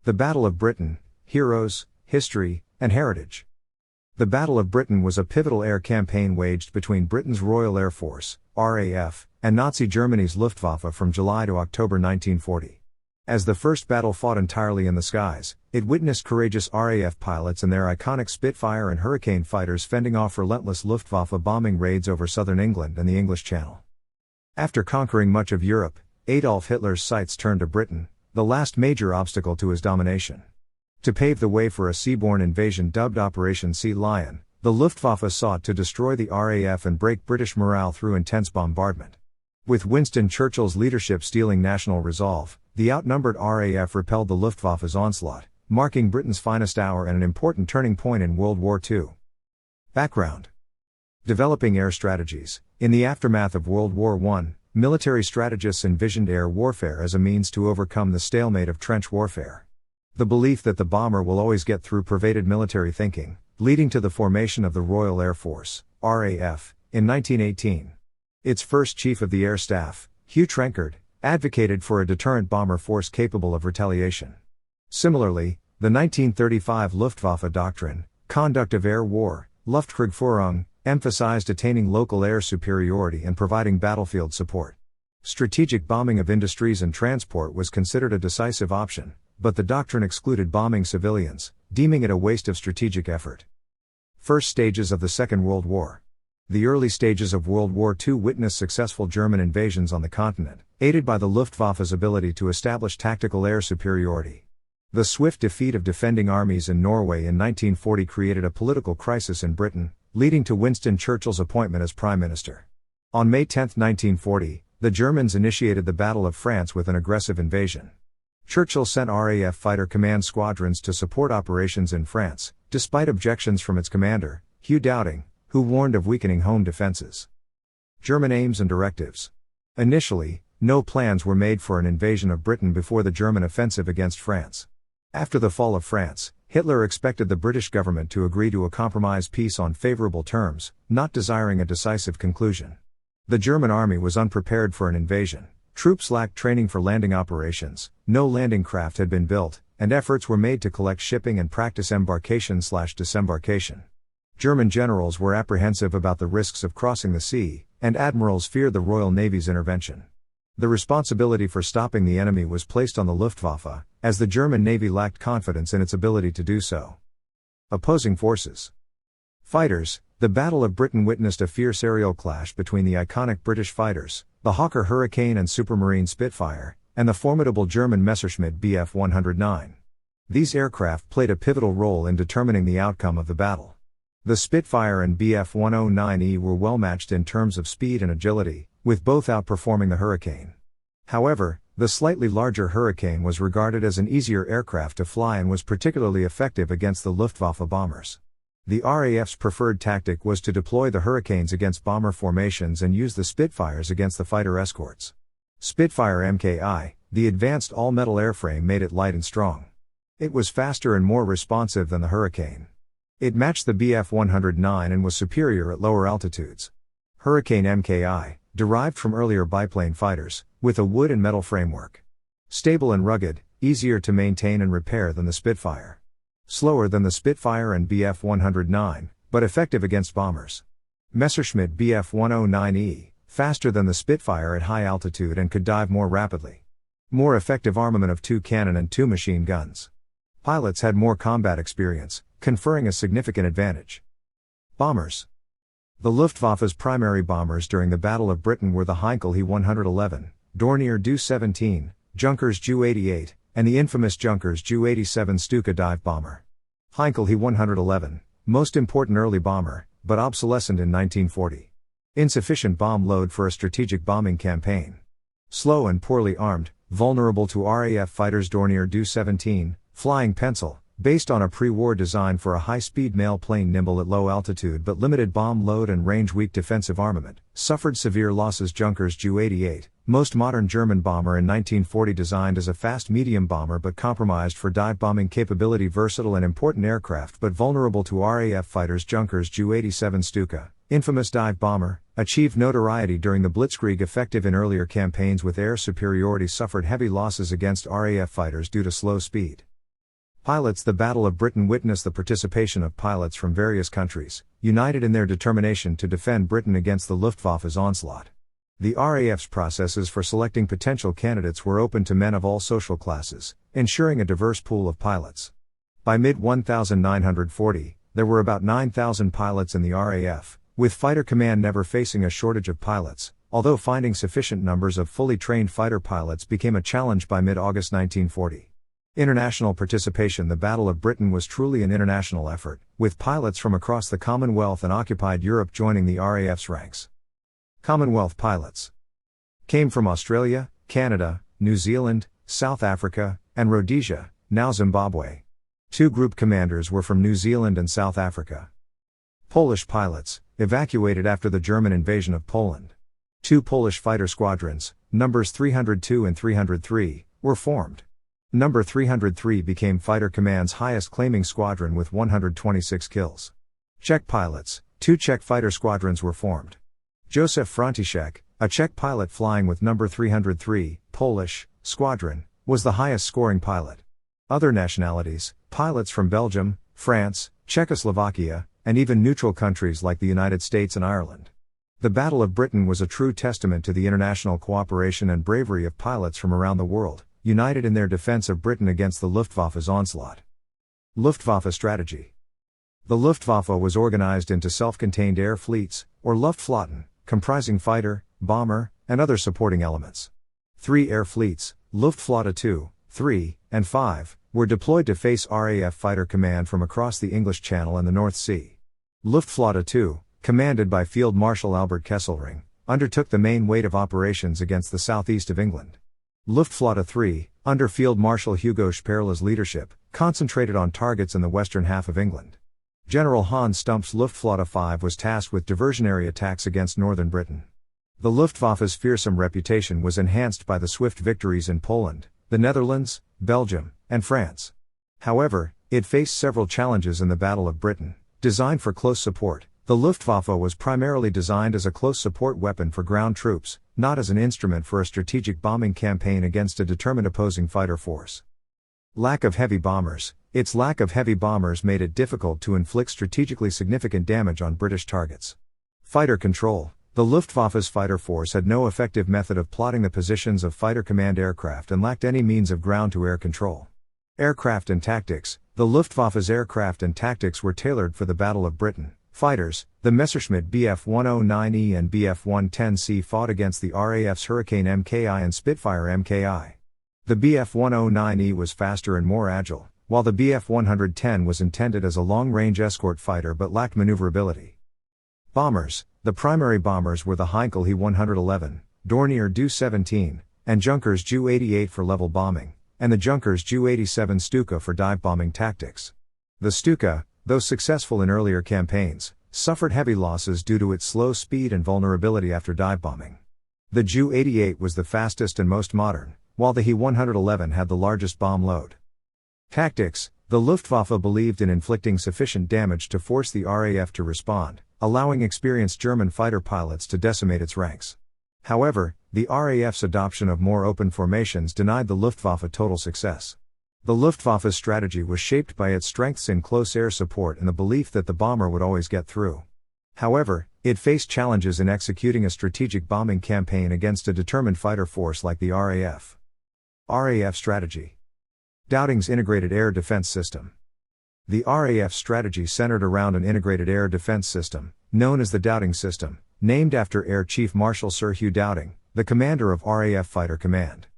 The Battle of Britain, Heroes, History, and Heritage. The Battle of Britain was a pivotal air campaign waged between Britain's Royal Air Force, RAF, and Nazi Germany's Luftwaffe from July to October 1940. As the first battle fought entirely in the skies, it witnessed courageous RAF pilots and their iconic Spitfire and Hurricane fighters fending off relentless Luftwaffe bombing raids over southern England and the English Channel. After conquering much of Europe, Adolf Hitler's sights turned to Britain, the last major obstacle to his domination. To pave the way for a seaborne invasion dubbed Operation Sea Lion, the Luftwaffe sought to destroy the RAF and break British morale through intense bombardment. With Winston Churchill's leadership steeling national resolve, the outnumbered RAF repelled the Luftwaffe's onslaught, marking Britain's finest hour and an important turning point in World War II. Background: Developing air strategies. In the aftermath of World War I, military strategists envisioned air warfare as a means to overcome the stalemate of trench warfare. The belief that the bomber will always get through pervaded military thinking, leading to the formation of the Royal Air Force, RAF, in 1918. Its first Chief of the Air Staff, Hugh Trenchard, advocated for a deterrent bomber force capable of retaliation. Similarly, the 1935 Luftwaffe doctrine, Conduct of Air War, Luftkriegsführung, emphasized attaining local air superiority and providing battlefield support. Strategic bombing of industries and transport was considered a decisive option, but the doctrine excluded bombing civilians, deeming it a waste of strategic effort. First stages of the Second World War. The early stages of World War II witnessed successful German invasions on the continent, aided by the Luftwaffe's ability to establish tactical air superiority. The swift defeat of defending armies in Norway in 1940 created a political crisis in Britain, leading to Winston Churchill's appointment as Prime Minister. On May 10, 1940, the Germans initiated the Battle of France with an aggressive invasion. Churchill sent RAF Fighter Command squadrons to support operations in France, despite objections from its commander, Hugh Dowding, who warned of weakening home defenses. German aims and directives. Initially, no plans were made for an invasion of Britain before the German offensive against France. After the fall of France, Hitler expected the British government to agree to a compromise peace on favorable terms, not desiring a decisive conclusion. The German army was unprepared for an invasion. Troops lacked training for landing operations, no landing craft had been built, and efforts were made to collect shipping and practice embarkation/disembarkation. German generals were apprehensive about the risks of crossing the sea, and admirals feared the Royal Navy's intervention. The responsibility for stopping the enemy was placed on the Luftwaffe, as the German Navy lacked confidence in its ability to do so. Opposing forces. Fighters. The Battle of Britain witnessed a fierce aerial clash between the iconic British fighters, the Hawker Hurricane and Supermarine Spitfire, and the formidable German Messerschmitt Bf 109. These aircraft played a pivotal role in determining the outcome of the battle. The Spitfire and Bf 109E were well matched in terms of speed and agility, with both outperforming the Hurricane. However, the slightly larger Hurricane was regarded as an easier aircraft to fly and was particularly effective against the Luftwaffe bombers. The RAF's preferred tactic was to deploy the Hurricanes against bomber formations and use the Spitfires against the fighter escorts. Spitfire Mki, the advanced all-metal airframe made it light and strong. It was faster and more responsive than the Hurricane. It matched the Bf 109 and was superior at lower altitudes. Hurricane Mki, derived from earlier biplane fighters, with a wood and metal framework. Stable and rugged, easier to maintain and repair than the Spitfire. Slower than the Spitfire and Bf 109, but effective against bombers. Messerschmitt Bf 109E, faster than the Spitfire at high altitude and could dive more rapidly. More effective armament of 2 cannon and 2 machine guns. Pilots had more combat experience, conferring a significant advantage. Bombers. The Luftwaffe's primary bombers during the Battle of Britain were the Heinkel He-111, Dornier Do-17, Junkers Ju-88, and the infamous Junkers Ju-87 Stuka dive bomber. Heinkel He-111, most important early bomber, but obsolescent in 1940. Insufficient bomb load for a strategic bombing campaign. Slow and poorly armed, vulnerable to RAF fighters. Dornier Do-17, Flying Pencil, based on a pre-war design for a high-speed mail plane nimble at low altitude but limited bomb load and range-weak defensive armament, suffered severe losses. Junkers Ju-88, most modern German bomber in 1940, designed as a fast medium bomber but compromised for dive bombing capability. Versatile and important aircraft but vulnerable to RAF fighters. Junkers Ju-87 Stuka, infamous dive bomber, achieved notoriety during the Blitzkrieg. Effective in earlier campaigns with air superiority, suffered heavy losses against RAF fighters due to slow speed. Pilots. The Battle of Britain witnessed the participation of pilots from various countries, united in their determination to defend Britain against the Luftwaffe's onslaught. The RAF's processes for selecting potential candidates were open to men of all social classes, ensuring a diverse pool of pilots. By mid-1940, there were about 9,000 pilots in the RAF, with Fighter Command never facing a shortage of pilots, although finding sufficient numbers of fully trained fighter pilots became a challenge by mid-August 1940. International participation. The Battle of Britain was truly an international effort, with pilots from across the Commonwealth and occupied Europe joining the RAF's ranks. Commonwealth pilots came from Australia, Canada, New Zealand, South Africa, and Rhodesia, now Zimbabwe. 2 group commanders were from New Zealand and South Africa. Polish pilots, evacuated after the German invasion of Poland. 2 Polish fighter squadrons, numbers 302 and 303, were formed. Number 303 became Fighter Command's highest claiming squadron with 126 kills. Czech pilots, 2 Czech fighter squadrons were formed. Josef František, a Czech pilot flying with number 303, Polish, squadron, was the highest scoring pilot. Other nationalities, pilots from Belgium, France, Czechoslovakia, and even neutral countries like the United States and Ireland. The Battle of Britain was a true testament to the international cooperation and bravery of pilots from around the world, united in their defense of Britain against the Luftwaffe's onslaught. Luftwaffe strategy. The Luftwaffe was organized into self-contained air fleets, or Luftflotten, comprising fighter, bomber, and other supporting elements. 3 air fleets, Luftflotte 2, 3, and 5, were deployed to face RAF Fighter Command from across the English Channel and the North Sea. Luftflotte 2, commanded by Field Marshal Albert Kesselring, undertook the main weight of operations against the southeast of England. Luftflotte 3, under Field Marshal Hugo Sperle's leadership, concentrated on targets in the western half of England. General Hans Stumpf's Luftflotte 5 was tasked with diversionary attacks against northern Britain. The Luftwaffe's fearsome reputation was enhanced by the swift victories in Poland, the Netherlands, Belgium, and France. However, it faced several challenges in the Battle of Britain. Designed for close support, the Luftwaffe was primarily designed as a close support weapon for ground troops, not as an instrument for a strategic bombing campaign against a determined opposing fighter force. Lack of heavy bombers. Its lack of heavy bombers made it difficult to inflict strategically significant damage on British targets. Fighter control. The Luftwaffe's fighter force had no effective method of plotting the positions of Fighter Command aircraft and lacked any means of ground-to-air control. Aircraft and tactics. The Luftwaffe's aircraft and tactics were tailored for the Battle of Britain. Fighters, the Messerschmitt Bf-109E and Bf-110C fought against the RAF's Hurricane Mki and Spitfire Mki. The Bf-109E was faster and more agile, while the Bf-110 was intended as a long-range escort fighter but lacked maneuverability. Bombers. The primary bombers were the Heinkel He-111, Dornier Do-17, and Junkers Ju-88 for level bombing, and the Junkers Ju-87 Stuka for dive bombing tactics. The Stuka, though successful in earlier campaigns, suffered heavy losses due to its slow speed and vulnerability after dive bombing. The Ju-88 was the fastest and most modern, while the He-111 had the largest bomb load. Tactics. The Luftwaffe believed in inflicting sufficient damage to force the RAF to respond, allowing experienced German fighter pilots to decimate its ranks. However, the RAF's adoption of more open formations denied the Luftwaffe total success. The Luftwaffe's strategy was shaped by its strengths in close air support and the belief that the bomber would always get through. However, it faced challenges in executing a strategic bombing campaign against a determined fighter force like the RAF. RAF strategy. Dowding's Integrated Air Defense System. The RAF strategy centered around an integrated air defense system, known as the Dowding System, named after Air Chief Marshal Sir Hugh Dowding, the commander of RAF Fighter Command.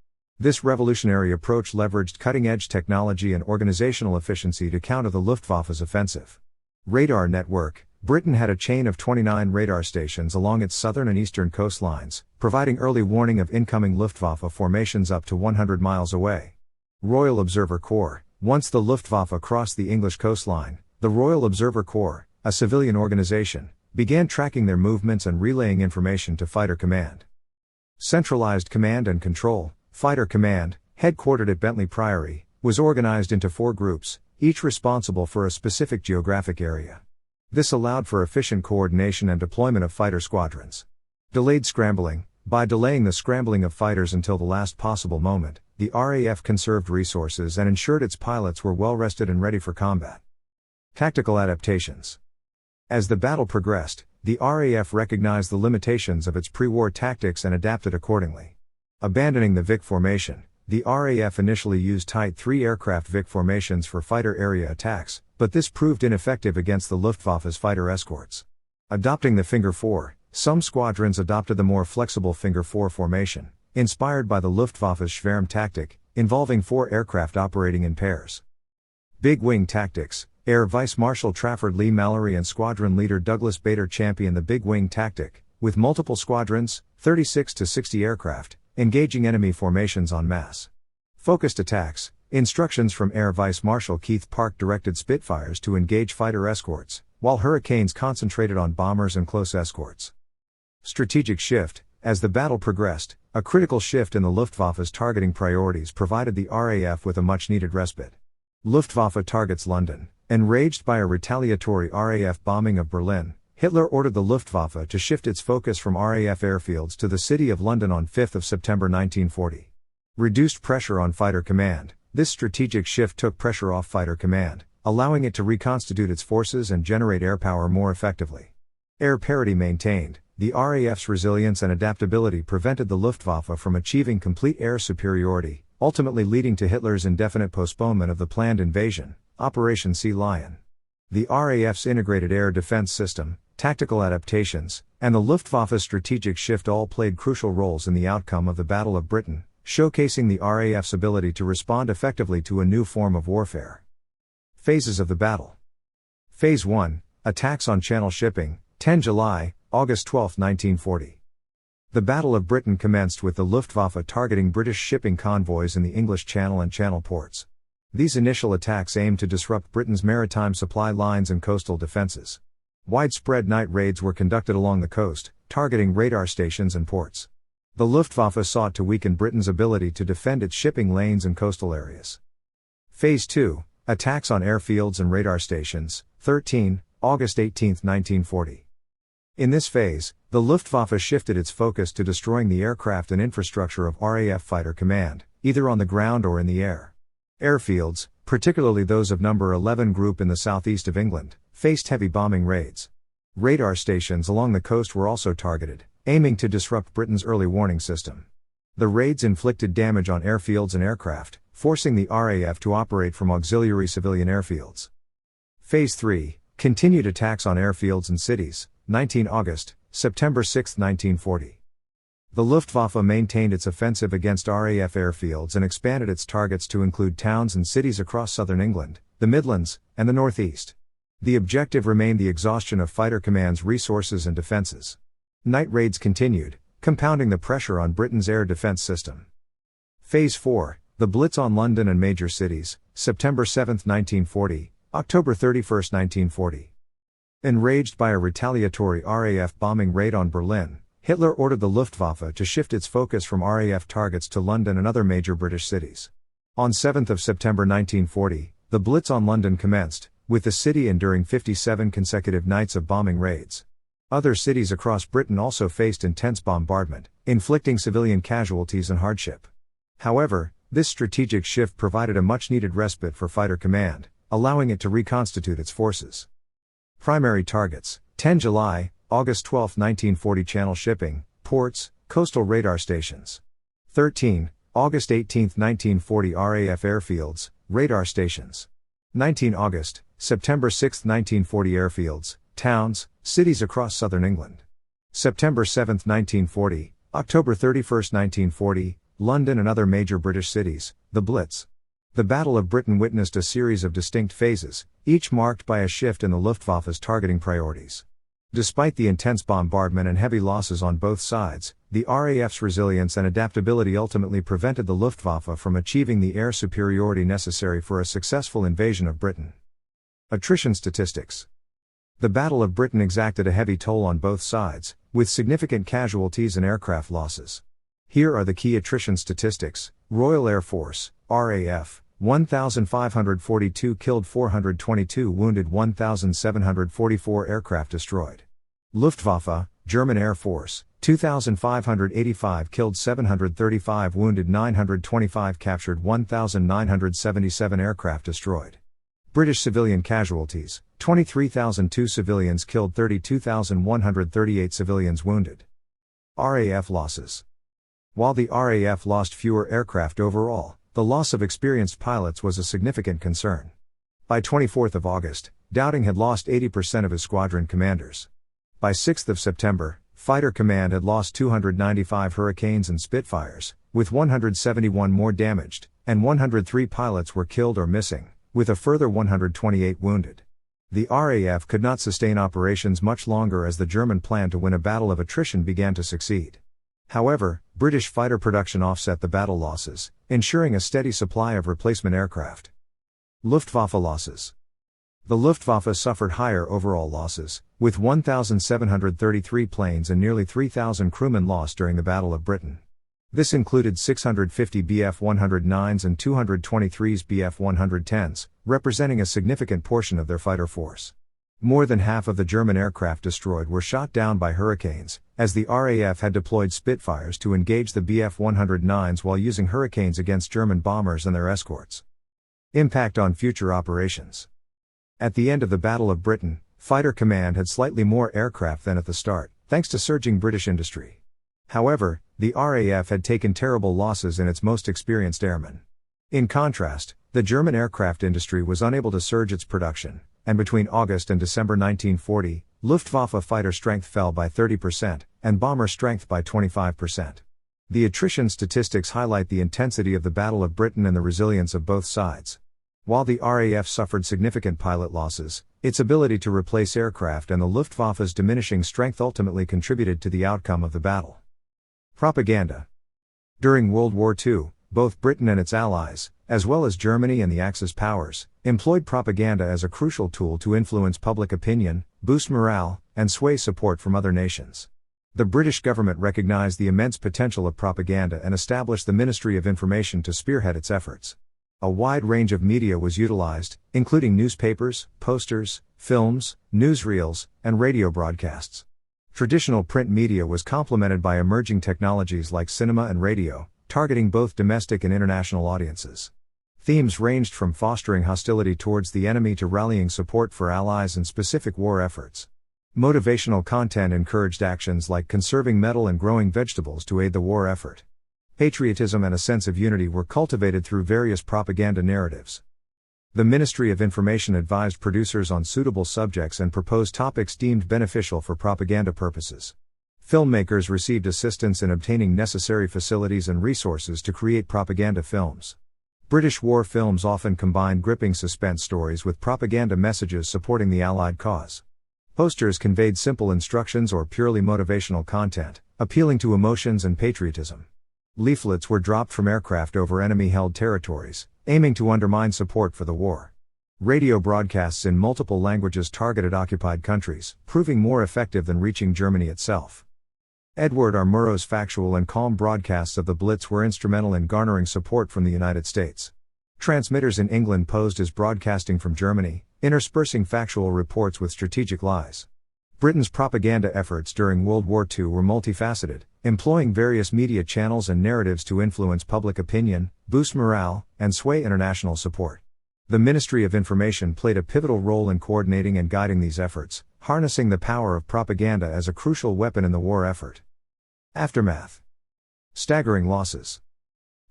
This revolutionary approach leveraged cutting-edge technology and organizational efficiency to counter the Luftwaffe's offensive. Radar network. Britain had a chain of 29 radar stations along its southern and eastern coastlines, providing early warning of incoming Luftwaffe formations up to 100 miles away. Royal Observer Corps. Once the Luftwaffe crossed the English coastline, the Royal Observer Corps, a civilian organization, began tracking their movements and relaying information to Fighter Command. Centralized Command and Control. Fighter Command, headquartered at Bentley Priory, was organized into 4 groups, each responsible for a specific geographic area. This allowed for efficient coordination and deployment of fighter squadrons. Delayed scrambling. By delaying the scrambling of fighters until the last possible moment, the RAF conserved resources and ensured its pilots were well rested and ready for combat. Tactical adaptations. As the battle progressed, the RAF recognized the limitations of its pre-war tactics and adapted accordingly. Abandoning the Vic formation, the RAF initially used Type 3 aircraft Vic formations for fighter area attacks, but this proved ineffective against the Luftwaffe's fighter escorts. Adopting the Finger 4, some squadrons adopted the more flexible Finger 4 formation, inspired by the Luftwaffe's Schwarm tactic, involving 4 aircraft operating in pairs. Big Wing Tactics. Air Vice Marshal Trafford Lee Mallory and Squadron Leader Douglas Bader championed the Big Wing tactic, with multiple squadrons, 36 to 60 aircraft, engaging enemy formations en masse. Focused attacks. Instructions from Air Vice Marshal Keith Park directed Spitfires to engage fighter escorts, while Hurricanes concentrated on bombers and close escorts. Strategic shift. As the battle progressed, a critical shift in the Luftwaffe's targeting priorities provided the RAF with a much-needed respite. Luftwaffe targets London. Enraged by a retaliatory RAF bombing of Berlin, Hitler ordered the Luftwaffe to shift its focus from RAF airfields to the city of London on 5 September 1940. Reduced pressure on Fighter Command. This strategic shift took pressure off Fighter Command, allowing it to reconstitute its forces and generate air power more effectively. Air parity maintained. The RAF's resilience and adaptability prevented the Luftwaffe from achieving complete air superiority, ultimately leading to Hitler's indefinite postponement of the planned invasion, Operation Sea Lion. The RAF's integrated air defense system, tactical adaptations, and the Luftwaffe's strategic shift all played crucial roles in the outcome of the Battle of Britain, showcasing the RAF's ability to respond effectively to a new form of warfare. Phases of the battle. Phase 1, Attacks on Channel Shipping, 10 July, August 12, 1940. The Battle of Britain commenced with the Luftwaffe targeting British shipping convoys in the English Channel and Channel ports. These initial attacks aimed to disrupt Britain's maritime supply lines and coastal defenses. Widespread night raids were conducted along the coast, targeting radar stations and ports. The Luftwaffe sought to weaken Britain's ability to defend its shipping lanes and coastal areas. Phase 2, Attacks on Airfields and Radar Stations, 13, August 18, 1940. In this phase, the Luftwaffe shifted its focus to destroying the aircraft and infrastructure of RAF Fighter Command, either on the ground or in the air. Airfields, particularly those of No. 11 Group in the southeast of England, faced heavy bombing raids. Radar stations along the coast were also targeted, aiming to disrupt Britain's early warning system. The raids inflicted damage on airfields and aircraft, forcing the RAF to operate from auxiliary civilian airfields. Phase 3, Continued attacks on airfields and cities, 19 August, September 6, 1940. The Luftwaffe maintained its offensive against RAF airfields and expanded its targets to include towns and cities across southern England, the Midlands, and the Northeast. The objective remained the exhaustion of Fighter Command's resources and defenses. Night raids continued, compounding the pressure on Britain's air defense system. Phase 4, The Blitz on London and Major Cities, September 7, 1940, October 31, 1940. Enraged by a retaliatory RAF bombing raid on Berlin, Hitler ordered the Luftwaffe to shift its focus from RAF targets to London and other major British cities. On 7 September 1940, the Blitz on London commenced, with the city enduring 57 consecutive nights of bombing raids. Other cities across Britain also faced intense bombardment, inflicting civilian casualties and hardship. However, this strategic shift provided a much-needed respite for Fighter Command, allowing it to reconstitute its forces. Primary targets, 10 July, August 12, 1940 Channel shipping, ports, coastal radar stations. 13, August 18, 1940 RAF airfields, radar stations. 19 August, September 6, 1940 airfields, towns, cities across southern England. September 7, 1940, October 31, 1940, London and other major British cities, the Blitz. The Battle of Britain witnessed a series of distinct phases, each marked by a shift in the Luftwaffe's targeting priorities. Despite the intense bombardment and heavy losses on both sides, the RAF's resilience and adaptability ultimately prevented the Luftwaffe from achieving the air superiority necessary for a successful invasion of Britain. Attrition statistics. The Battle of Britain exacted a heavy toll on both sides, with significant casualties and aircraft losses. Here are the key attrition statistics. Royal Air Force, RAF, 1,542 killed, 422 wounded, 1,744 aircraft destroyed. Luftwaffe, German Air Force, 2,585 killed, 735 wounded, 925 captured, 1,977 aircraft destroyed. British civilian casualties, 23,002 civilians killed, 32,138 civilians wounded. RAF losses. While the RAF lost fewer aircraft overall, the loss of experienced pilots was a significant concern. By 24 August, Dowding had lost 80% of his squadron commanders. By 6 September, Fighter Command had lost 295 Hurricanes and Spitfires, with 171 more damaged, and 103 pilots were killed or missing, with a further 128 wounded. The RAF could not sustain operations much longer as the German plan to win a battle of attrition began to succeed. However, British fighter production offset the battle losses, ensuring a steady supply of replacement aircraft. Luftwaffe losses. The Luftwaffe suffered higher overall losses, with 1,733 planes and nearly 3,000 crewmen lost during the Battle of Britain. This included 650 Bf-109s and 223 Bf-110s, representing a significant portion of their fighter force. More than half of the German aircraft destroyed were shot down by Hurricanes, as the RAF had deployed Spitfires to engage the Bf-109s while using Hurricanes against German bombers and their escorts. Impact on future operations. At the end of the Battle of Britain, Fighter Command had slightly more aircraft than at the start, thanks to surging British industry. However, the RAF had taken terrible losses in its most experienced airmen. In contrast, the German aircraft industry was unable to surge its production, and between August and December 1940, Luftwaffe fighter strength fell by 30%, and bomber strength by 25%. The attrition statistics highlight the intensity of the Battle of Britain and the resilience of both sides. While the RAF suffered significant pilot losses, its ability to replace aircraft and the Luftwaffe's diminishing strength ultimately contributed to the outcome of the battle. Propaganda. During World War II, both Britain and its allies, as well as Germany and the Axis powers, employed propaganda as a crucial tool to influence public opinion, boost morale, and sway support from other nations. The British government recognized the immense potential of propaganda and established the Ministry of Information to spearhead its efforts. A wide range of media was utilized, including newspapers, posters, films, newsreels, and radio broadcasts. Traditional print media was complemented by emerging technologies like cinema and radio, targeting both domestic and international audiences. Themes ranged from fostering hostility towards the enemy to rallying support for allies and specific war efforts. Motivational content encouraged actions like conserving metal and growing vegetables to aid the war effort. Patriotism and a sense of unity were cultivated through various propaganda narratives. The Ministry of Information advised producers on suitable subjects and proposed topics deemed beneficial for propaganda purposes. Filmmakers received assistance in obtaining necessary facilities and resources to create propaganda films. British war films often combined gripping suspense stories with propaganda messages supporting the Allied cause. Posters conveyed simple instructions or purely motivational content, appealing to emotions and patriotism. Leaflets were dropped from aircraft over enemy-held territories, aiming to undermine support for the war. Radio broadcasts in multiple languages targeted occupied countries, proving more effective than reaching Germany itself. Edward R. Murrow's factual and calm broadcasts of the Blitz were instrumental in garnering support from the United States. Transmitters in England posed as broadcasting from Germany, interspersing factual reports with strategic lies. Britain's propaganda efforts during World War II were multifaceted, employing various media channels and narratives to influence public opinion, boost morale, and sway international support. The Ministry of Information played a pivotal role in coordinating and guiding these efforts, harnessing the power of propaganda as a crucial weapon in the war effort. Aftermath. Staggering losses.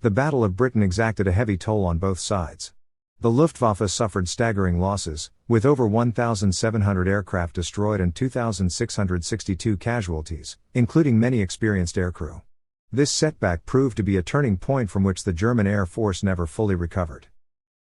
The Battle of Britain exacted a heavy toll on both sides. The Luftwaffe suffered staggering losses, with over 1,700 aircraft destroyed and 2,662 casualties, including many experienced aircrew. This setback proved to be a turning point from which the German Air Force never fully recovered.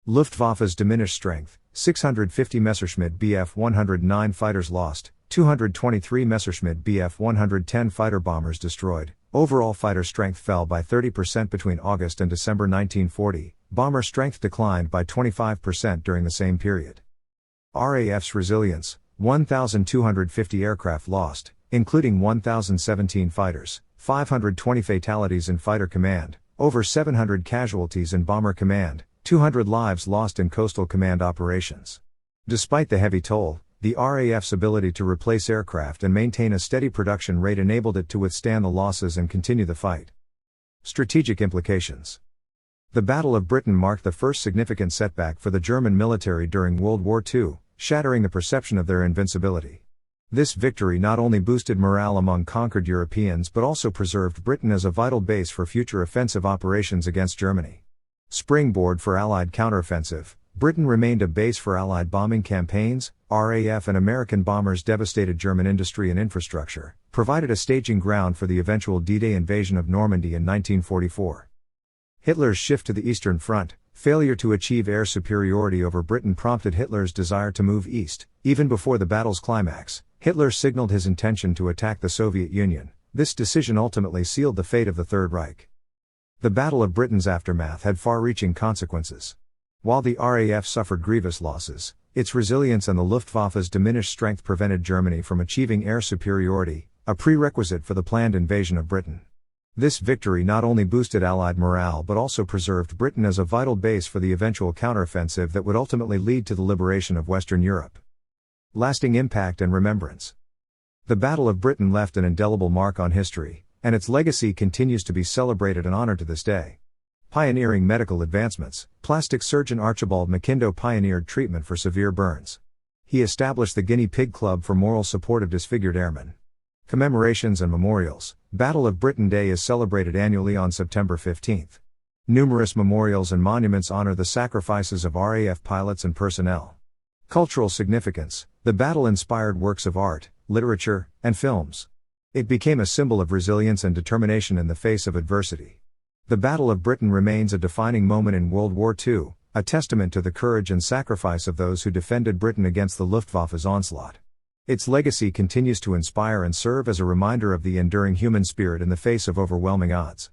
Luftwaffe's diminished strength: 650 Messerschmitt Bf-109 fighters lost, 223 Messerschmitt Bf-110 fighter bombers destroyed. Overall fighter strength fell by 30% between August and December 1940, bomber strength declined by 25% during the same period. RAF's resilience: 1,250 aircraft lost, including 1,017 fighters, 520 fatalities in Fighter Command, over 700 casualties in Bomber Command, 200 lives lost in Coastal Command operations. Despite the heavy toll, The RAF's ability to replace aircraft and maintain a steady production rate enabled it to withstand the losses and continue the fight. Strategic implications. The Battle of Britain marked the first significant setback for the German military during World War II, shattering the perception of their invincibility. This victory not only boosted morale among conquered Europeans but also preserved Britain as a vital base for future offensive operations against Germany. Springboard for Allied counteroffensive, Britain remained a base for Allied bombing campaigns. RAF and American bombers devastated German industry and infrastructure, provided a staging ground for the eventual D-Day invasion of Normandy in 1944. Hitler's shift to the Eastern Front, failure to achieve air superiority over Britain prompted Hitler's desire to move east. Even before the battle's climax, Hitler signaled his intention to attack the Soviet Union. This decision ultimately sealed the fate of the Third Reich. The Battle of Britain's aftermath had far-reaching consequences. While the RAF suffered grievous losses, its resilience and the Luftwaffe's diminished strength prevented Germany from achieving air superiority, a prerequisite for the planned invasion of Britain. This victory not only boosted Allied morale but also preserved Britain as a vital base for the eventual counteroffensive that would ultimately lead to the liberation of Western Europe. Lasting impact and remembrance. The Battle of Britain left an indelible mark on history, and its legacy continues to be celebrated and honored to this day. Pioneering medical advancements, plastic surgeon Archibald McIndoe pioneered treatment for severe burns. He established the Guinea Pig Club for moral support of disfigured airmen. Commemorations and memorials. Battle of Britain Day is celebrated annually on September 15. Numerous memorials and monuments honor the sacrifices of RAF pilots and personnel. Cultural significance. The battle inspired works of art, literature, and films. It became a symbol of resilience and determination in the face of adversity. The Battle of Britain remains a defining moment in World War II, a testament to the courage and sacrifice of those who defended Britain against the Luftwaffe's onslaught. Its legacy continues to inspire and serve as a reminder of the enduring human spirit in the face of overwhelming odds.